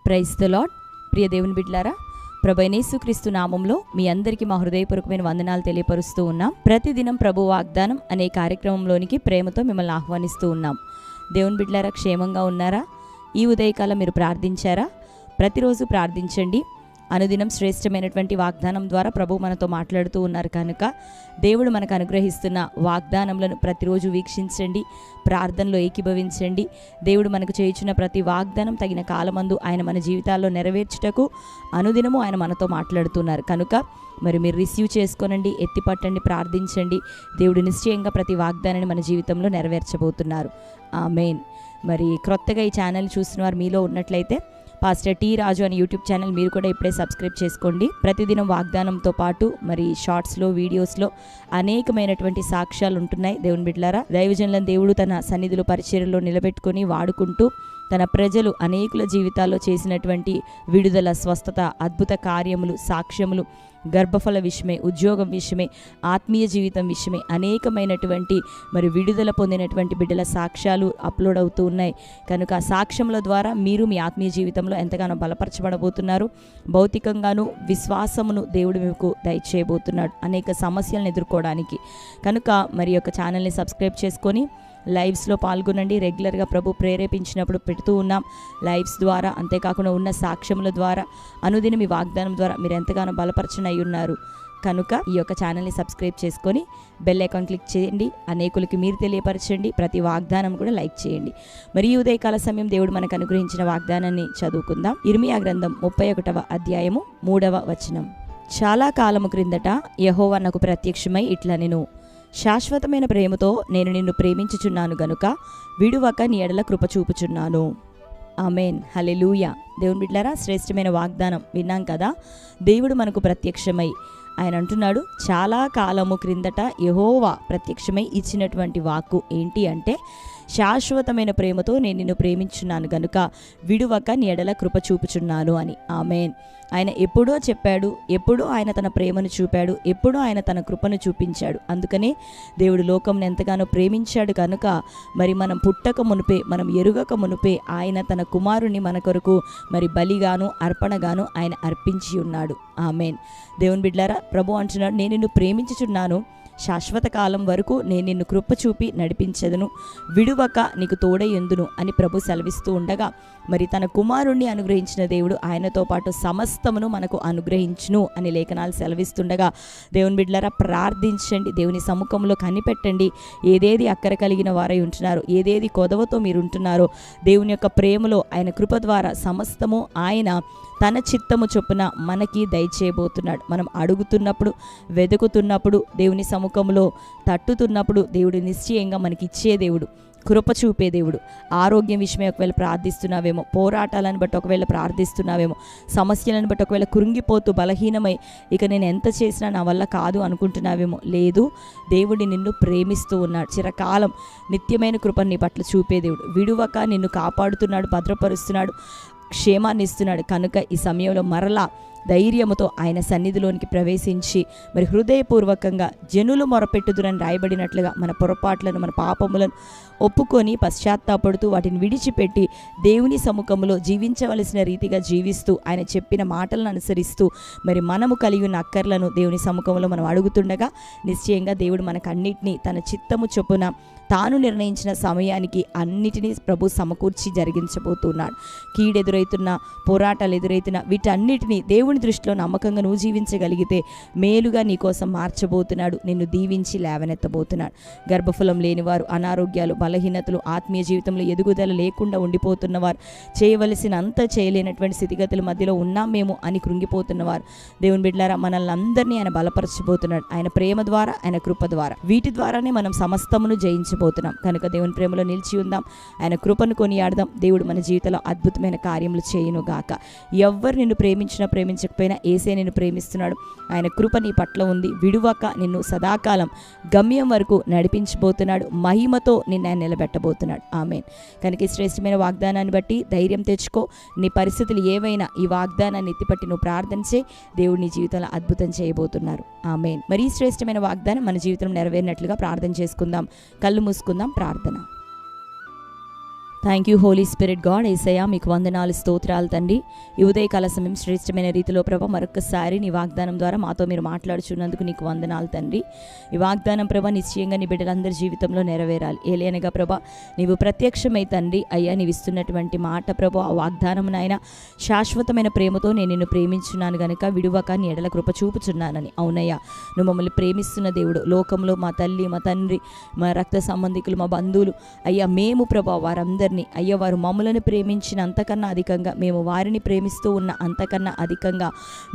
Praise the lord. ప్రియ దేవుని బిడ్డలారా, ప్రభువైన యేసుక్రీస్తు నామంలో మీ అందరికీ మా హృదయపూర్వకమైన వందనాలు తెలియపరుస్తూ ఉన్నాం. ప్రతిదినం ప్రభు వాగ్దానం అనే కార్యక్రమంలోనికి ప్రేమతో మిమ్మల్ని ఆహ్వానిస్తూ ఉన్నాం. దేవుని బిడ్డలారా, క్షేమంగా ఉన్నారా? ఈ ఉదయకాలం మీరు ప్రార్థించారా? ప్రతిరోజు ప్రార్థించండి. అనుదినం శ్రేష్టమైనటువంటి వాగ్దానం ద్వారా ప్రభు మనతో మాట్లాడుతూ ఉన్నారు కనుక దేవుడు మనకు అనుగ్రహిస్తున్న వాగ్దానములను ప్రతిరోజు వీక్షించండి, ప్రార్థనలో ఏకీభవించండి. దేవుడు మనకు చేయుచున్న ప్రతి వాగ్దానం తగిన కాలమందు ఆయన మన జీవితాల్లో నెరవేర్చుటకు అనుదినము ఆయన మనతో మాట్లాడుతున్నారు కనుక మరి మీరు రిసీవ్ చేసుకోనండి, ఎత్తిపట్టండి, ప్రార్థించండి. దేవుడు నిశ్చయంగా ప్రతి వాగ్దానాన్ని మన జీవితంలో నెరవేర్చబోతున్నారు. ఆమేన్. మరి క్రొత్తగా ఈ ఛానల్ చూసిన వారు మీలో ఉన్నట్లయితే పాస్టర్ టీ రాజు అని యూట్యూబ్ ఛానల్ మీరు కూడా ఇప్పుడే సబ్స్క్రైబ్ చేసుకోండి. ప్రతిదినం వాగ్దానంతో పాటు మరి షార్ట్స్లో, వీడియోస్లో అనేకమైనటువంటి సాక్ష్యాలు ఉంటున్నాయి. దేవుని బిడ్డలారా, దైవజనులను దేవుడు తన సన్నిధిలో పరిచర్యలో నిలబెట్టుకొని వాడుకుంటూ తన ప్రజలు అనేకుల జీవితాల్లో చేసినటువంటి విడుదల, స్వస్థత, అద్భుత కార్యములు, సాక్ష్యములు, గర్భఫల విషయమే, ఉద్యోగం విషయమే, ఆత్మీయ జీవితం విషయమే అనేకమైనటువంటి మరి విడుదల పొందినటువంటి బిడ్డల సాక్ష్యాలు అప్లోడ్ అవుతూ ఉన్నాయి. కనుక ఆ సాక్ష్యముల ద్వారా మీరు మీ ఆత్మీయ జీవితంలో ఎంతగానో బలపరచబడబోతున్నారు. భౌతికంగాను విశ్వాసమును దేవుడు మీకు దయచేయబోతున్నాడు అనేక సమస్యలను ఎదుర్కోవడానికి. కనుక మరి యొక్క ఛానల్ని సబ్స్క్రైబ్ చేసుకొని లైవ్స్లో పాల్గొనండి. రెగ్యులర్గా ప్రభు ప్రేరేపించినప్పుడు పెడుతూ ఉన్నాం లైవ్స్ ద్వారా. అంతేకాకుండా ఉన్న సాక్ష్యముల ద్వారా, అనుదినం మీ వాగ్దానం ద్వారా మీరు ఎంతగానో బలపరచనై ఉన్నారు. కనుక ఈ యొక్క ఛానల్ని సబ్స్క్రైబ్ చేసుకొని బెల్ ఐకాన్ క్లిక్ చేయండి. అనేకులకి మీరు తెలియపరచండి. ప్రతి వాగ్దానం కూడా లైక్ చేయండి. మరి ఈ ఉదయకాల సమయం దేవుడు మనకు అనుగ్రహించిన వాగ్దానాన్ని చదువుకుందాం. ఇర్మియా గ్రంథం 31వ అధ్యాయము 3వ వచనం. చాలా కాలము క్రిందట యెహోవా నాకు ప్రత్యక్షమై ఇట్లా నేను శాశ్వతమైన ప్రేమతో నేను నిన్ను ప్రేమించుచున్నాను గనుక విడువక నీ ఎడల కృప చూపుచున్నాను. ఆమేన్. హల్లెలూయా. దేవుని బిడ్డలారా, శ్రేష్టమైన వాగ్దానం విన్నాం కదా. దేవుడు మనకు ప్రత్యక్షమై ఆయన అంటున్నాడు, చాలా కాలము క్రిందట యెహోవా ప్రత్యక్షమై ఇచ్చినటువంటి వాక్కు ఏంటి అంటే, శాశ్వతమైన ప్రేమతో నేను నిన్ను ప్రేమించున్నాను గనుక విడువక నీ ఎడల కృప చూపుచున్నాను అని. ఆమేన్. ఆయన ఎప్పుడో చెప్పాడు, ఎప్పుడో ఆయన తన ప్రేమను చూపాడు, ఎప్పుడో ఆయన తన కృపను చూపించాడు. అందుకనే దేవుడు లోకంను ఎంతగానో ప్రేమించాడు కనుక మరి మనం పుట్టక మునుపే, మనం ఎరుగక మునుపే ఆయన తన కుమారుని మన కొరకు మరి బలిగాను అర్పణగాను ఆయన అర్పించి ఉన్నాడు. ఆమేన్. దేవుని బిడ్డలారా, ప్రభు అంటున్నాడు, నేను నిన్ను ప్రేమించుచున్నాను, శాశ్వత కాలం వరకు నేను నిన్ను కృప చూపి నడిపించదును, విడువక నీకు తోడై ఉందును అని ప్రభు సెలవిస్తూ ఉండగా మరి తన కుమారుణ్ణి అనుగ్రహించిన దేవుడు ఆయనతో పాటు సమస్తమును మనకు అనుగ్రహించును అని లేఖనాలు సెలవిస్తుండగా దేవుని బిడ్డలారా, ప్రార్థించండి, దేవుని సముఖంలో కనిపెట్టండి. ఏదేది అక్కర కలిగిన వారై ఉంటున్నారో, ఏదేది కొదవతో మీరు ఉంటున్నారో దేవుని యొక్క ప్రేమలో ఆయన కృప ద్వారా సమస్తము ఆయన తన చిత్తము చొప్పున మనకి దయచేయబోతున్నాడు. మనం అడుగుతున్నప్పుడు, వెతుకుతున్నప్పుడు, దేవుని సముఖంలో తట్టుతున్నప్పుడు దేవుడు నిశ్చయంగా మనకి ఇచ్చే దేవుడు, కృప చూపే దేవుడు. ఆరోగ్యం విషయమే ఒకవేళ ప్రార్థిస్తున్నావేమో, పోరాటాలను బట్టి ఒకవేళ ప్రార్థిస్తున్నావేమో, సమస్యలను బట్టి ఒకవేళ కృంగిపోతూ బలహీనమై ఇక నేను ఎంత చేసినా నా వల్ల కాదు అనుకుంటున్నావేమో, లేదు, దేవుడి నిన్ను ప్రేమిస్తూ ఉన్నాడు. చిరకాలం నిత్యమైన కృపను నీ పట్ల చూపే దేవుడు. విడువక నిన్ను కాపాడుతున్నాడు, భద్రపరుస్తున్నాడు, క్షేమాన్ని ఇస్తున్నాడు. కనుక ఈ సమయంలో మరలా ధైర్యముతో ఆయన సన్నిధిలోనికి ప్రవేశించి మరి హృదయపూర్వకంగా జనులు మొరపెట్టుదురని రాయబడినట్లుగా మన పొరపాట్లను, మన పాపములను ఒప్పుకొని పశ్చాత్తాపడుతూ వాటిని విడిచిపెట్టి దేవుని సముఖంలో జీవించవలసిన రీతిగా జీవిస్తూ ఆయన చెప్పిన మాటలను అనుసరిస్తూ మరి మనము కలిగి ఉన్న అక్కర్లను దేవుని సముఖంలో మనం అడుగుతుండగా నిశ్చయంగా దేవుడు మనకు అన్నిటినీ తన చిత్తము చొప్పున తాను నిర్ణయించిన సమయానికి అన్నిటినీ ప్రభు సమకూర్చి జరిగించబోతున్నాడు. కీడెదురైతున్న, పోరాటాలు ఎదురైతున్న వీటన్నిటినీ దేవుని దృష్టిలో నమ్మకంగా నువ్వు జీవించగలిగితే మేలుగా నీకోసం మార్చబోతున్నాడు, నిన్ను దీవించి లేవనెత్తబోతున్నాడు. గర్భఫలం లేనివారు, అనారోగ్యాలు, బలహీనతలు, ఆత్మీయ జీవితంలో ఎదుగుదల లేకుండా ఉండిపోతున్నవారు, చేయవలసినంత చేయలేనటువంటి స్థితిగతుల మధ్యలో ఉన్నాం మేము అని కృంగిపోతున్నవారు, దేవుని బిడ్డలారా, మనల్ని అందరినీ ఆయన బలపరచబోతున్నాడు. ఆయన ప్రేమ ద్వారా, ఆయన కృప ద్వారా, వీటి ద్వారానే మనం సమస్తమును జయించబోతున్నాం. కనుక దేవుని ప్రేమలో నిలిచి ఉందాం, ఆయన కృపను కొనియాడదాం. దేవుడు మన జీవితంలో అద్భుతమైన కార్యములు చేయును గాక. ఎవ్వరు నిన్ను ప్రేమించినా ప్రేమించకపోయినా యేసే నిన్ను ప్రేమిస్తున్నాడు. ఆయన కృప నీ పట్ల ఉంది. విడువక నిన్ను సదాకాలం గమ్యం వరకు నడిపించబోతున్నాడు. మహిమతో నిన్ను ఆయన నిలబెట్టబోతున్నాడు. ఆమేన్. కనుక ఈ శ్రేష్టమైన వాగ్దానాన్ని బట్టి ధైర్యం తెచ్చుకో. నీ పరిస్థితులు ఏవైనా ఈ వాగ్దానాన్ని ఎత్తిపట్టి నువ్వు ప్రార్థన చేయి. దేవుడు నీ జీవితంలో అద్భుతం చేయబోతున్నారు. ఆమేన్. మరి ఈ శ్రేష్టమైన వాగ్దానం మన జీవితంలో నెరవేరినట్లుగా ప్రార్థన చేసుకుందాం. కళ్ళు మూసుకుందాం. ప్రార్థన. Thank you holy spirit God. యేసయ్యా మీకు వందనాలు, స్తోత్రాలు తండ్రి. ఈ ఉదయకాల సమయం శ్రేష్టమైన రీతిలో ప్రభా మరొకసారి నీ వాగ్దానం ద్వారా మాతో మీరు మాట్లాడుచున్నందుకు నీకు వందనాలు తండ్రి. ఈ వాగ్దానం ప్రభా నిశ్చయంగా నీ బిడ్డలందరి జీవితంలో నెరవేరాలి. ఏలైనగా ప్రభా నీవు ప్రత్యక్షమై తండ్రి అయ్యా నీవు ఇస్తున్నటువంటి మాట ప్రభా, ఆ వాగ్దానం నాయన శాశ్వతమైన ప్రేమతో నేను నిన్ను ప్రేమించున్నాను గనుక విడువక నీ ఎడల కృప చూపుచున్నానని. అవునయ్యా, నువ్వు మమ్మల్ని ప్రేమిస్తున్న దేవుడు. లోకంలో మా తల్లి, మా తండ్రి, మా రక్త సంబంధికులు, మా బంధువులు అయ్యా మేము ప్రభా వారందరినీ అయ్యా వారు మమ్మలను ప్రేమించిన అంతకన్నా అధికంగా, మేము వారిని ప్రేమిస్తూ ఉన్న అంతకన్నా అధికంగా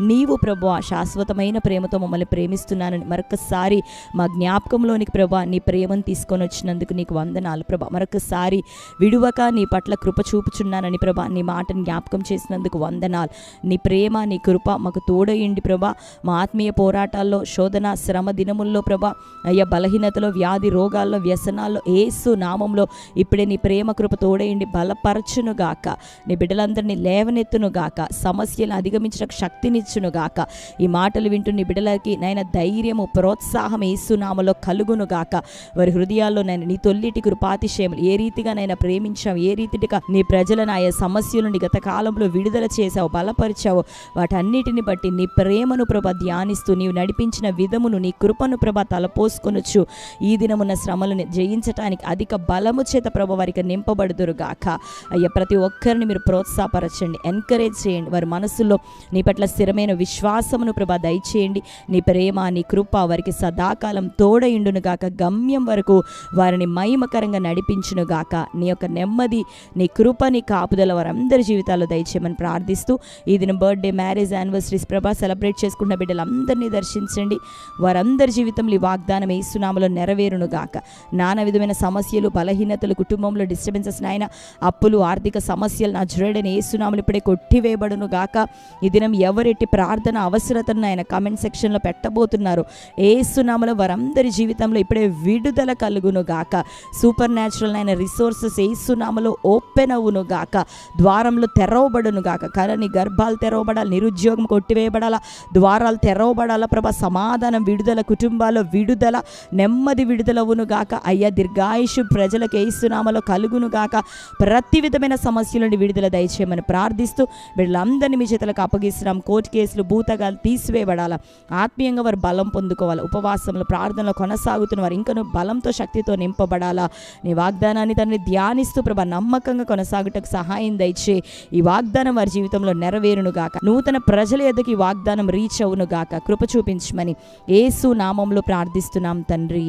నీవు ప్రభా శాశ్వతమైన ప్రేమతో మమ్మల్ని ప్రేమిస్తున్నానని మరొకసారి మా జ్ఞాపకంలోనికి ప్రభా నీ ప్రేమను తీసుకొని వచ్చినందుకు నీకు వందనాలు ప్రభా. మరొకసారి విడువక నీ పట్ల కృప చూపుచున్నానని ప్రభా నీ మాటను జ్ఞాపకం చేసినందుకు వందనాలు. నీ ప్రేమ, నీ కృప మాకు తోడయిండి ప్రభా. మా ఆత్మీయ పోరాటాల్లో, శోధన, శ్రమ దినముల్లో ప్రభా అయ్యా బలహీనతలో, వ్యాధి రోగాల్లో, వ్యసనాల్లో యేసు నామంలో ఇప్పుడే నీ ప్రేమ కృప తోడయండి, బలపరచునుగాక. నీ బిడ్డలందరినీ లేవనెత్తునుగాక, సమస్యలను అధిగమించడానికి శక్తినిచ్చునుగాక. ఈ మాటలు వింటూ నీ బిడ్డలకి నైనా ధైర్యము, ప్రోత్సాహం యేసునామలో కలుగునుగాక. వారి హృదయాల్లో నైనా నీ తొల్లిటి కృపాతిశయములు ఏ రీతిగా నైనా ప్రేమించావు, ఏ రీతిగా నీ ప్రజలను ఆయా సమస్యల నుండి గత కాలంలో విడుదల చేశావు, బలపరిచావు, వాటన్నిటిని బట్టి నీ ప్రేమను ప్రభ ధ్యానిస్తూ నీవు నడిపించిన విధమును, నీ కృపను ప్రభ తలపోసుకొనొచ్చు. ఈ దినమున్న శ్రమలను జయించటానికి అధిక బలము చేత ప్రభ వారికి నింపబడుదురుగాక. అయ్యా ప్రతి ఒక్కరిని మీరు ప్రోత్సాహపరచండి, ఎంకరేజ్ చేయండి. వారి మనసులో నీ పట్ల స్థిరమైన విశ్వాసమును ప్రభా దయచేయండి. నీ ప్రేమ, నీ కృప వారికి సదాకాలం తోడయుండునుగాక. గమ్యం వరకు వారిని మహిమకరంగా నడిపించునుగాక. నీ యొక్క నెమ్మది, నీ కృప, నీ కాపుదల వారందరి జీవితాల్లో దయచేయమని ప్రార్థిస్తూ ఈ దినం బర్త్డే, మ్యారేజ్, యానివర్సరీస్ ప్రభా సెలబ్రేట్ చేసుకున్న బిడ్డలందరినీ దర్శించండి. వారందరి జీవితంలో ఈ వాగ్దానం యేసునామములో నెరవేరునుగాక. నానా విధమైన సమస్యలు, బలహీనతలు, కుటుంబంలో డిస్టర్బెన్సెస్ నాయన, అప్పులు, ఆర్థిక సమస్యలు నా జురేడని యేసునామములో ఇప్పుడే కొట్టివేయబడును గాక. ఈ దినం ఎవరెట్టి ప్రార్థన అవసరతను ఆయన కామెంట్ సెక్షన్లో పెట్టబోతున్నారు యేసునామములో వారందరి జీవితంలో ఇప్పుడే విడుదల కలుగును గాక. సూపర్ న్యాచురల్ అయిన రిసోర్సెస్ యేసునామములో ఓపెన్ అవును గాక. ద్వారంలో తెరవబడును గాక. కలని గర్భాలు తెరవబడాలి, నిరుద్యోగం కొట్టివేయబడాలా, ద్వారాలు తెరవబడాలా ప్రభా. సమాధానం, విడుదల, కుటుంబాల్లో విడుదల, నెమ్మది విడుదలవును గాక. అయ్యా దీర్ఘాయుషు ప్రజలకు యేసునామములో కలుగును గాక. ప్రతి విధమైన సమస్యల నుండి విడుదల దయచేయమని ప్రార్థిస్తూ వీళ్ళందరినీ మీ చేతులకు అప్పగిస్తున్నాం. కోర్టు కేసులు, భూతగాలు తీసివేయబడాలా. ఆత్మీయంగా వారు బలం పొందుకోవాలి. ఉపవాసంలో, ప్రార్థనలో కొనసాగుతున్న వారు ఇంకనూ బలంతో, శక్తితో నింపబడాలా. నీ వాగ్దానాన్ని తండ్రి ధ్యానిస్తూ ప్రభా నమ్మకంగా కొనసాగుటకు సహాయం దయచే. ఈ వాగ్దానం వారి జీవితంలో నెరవేరును గాక. నూతన ప్రజల ఎద్దకు ఈ వాగ్దానం రీచ్ అవును గాక. కృప చూపించమని యేసు నామంలో ప్రార్థిస్తున్నాం తండ్రి,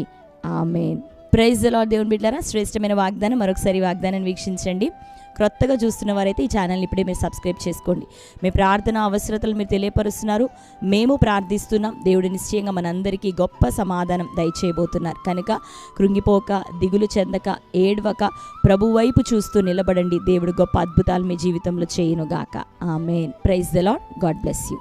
ఆమేన్. Praise the lord. దేవుని బిడ్డలారా, శ్రేష్టమైన వాగ్దానం మరొకసారి వాగ్దానాన్ని వీక్షించండి. క్రొత్తగా చూస్తున్న వారైతే ఈ ఛానల్ని ఇప్పుడే మీరు సబ్స్క్రైబ్ చేసుకోండి. మీ ప్రార్థన అవసరతలు మీరు తెలియపరుస్తున్నారు, మేము ప్రార్థిస్తున్నాం. దేవుడు నిశ్చయంగా మనందరికీ గొప్ప సమాధానం దయచేయబోతున్నారు కనుక కృంగిపోక, దిగులు చెందక, ఏడవక ప్రభు వైపు చూస్తూ నిలబడండి. దేవుడు గొప్ప అద్భుతాలు మీ జీవితంలో చేయునుగాక. Amen. Praise the Lord. God bless you.